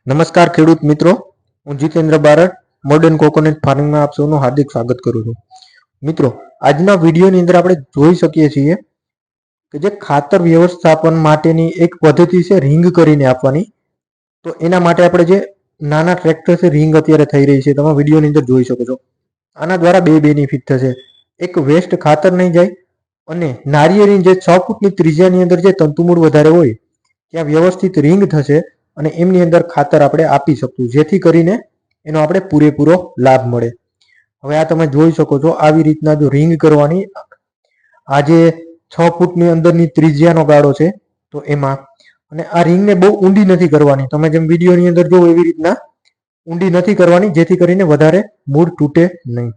નમસ્કાર ખેડૂત મિત્રો, હું જીતેન્દ્ર બારડ મોડર્ન કોકોનટ ફાર્મિંગમાં આપ સૌનું હાર્દિક સ્વાગત કરું છું. મિત્રો, આજના વિડીયોની અંદર આપણે જોઈ શકીએ છીએ કે જે ખાતર વ્યવસ્થાપન માટેની એક પદ્ધતિ છે રિંગ કરીને આપવાની. તો એના માટે આપણે જે નાના ટ્રેક્ટર છે રિંગ અત્યારે થઈ રહી છે, તમે વિડીયોની અંદર જોઈ શકો છો. આના દ્વારા બે બેનિફિટ થશે. એક, વેસ્ટ ખાતર નહીં જાય, અને નારિયેળની જે 6 ફૂટની ત્રિજ્યાની અંદર જે તંતુમૂળ વધારે હોય ત્યાં વ્યવસ્થિત રિંગ થશે અને એમની અંદર ખાતર આપણે આપી શકશું, જેથી કરીને એનો આપણે પૂરેપૂરો લાભ મળે. હવે આ તમે જોઈ શકો છો, આવી રીતના જો રિંગ કરવાની, આ જે 6 ફૂટની અંદરની ત્રિજ્યાનો ગાળો છે તો એમાં, અને આ રિંગને બહુ ઊંડી નથી કરવાની, તમે જેમ વિડીયોની અંદર જો એવી રીતના ઊંડી નથી કરવાની, જેથી કરીને વધારે મૂળ તૂટે નહીં.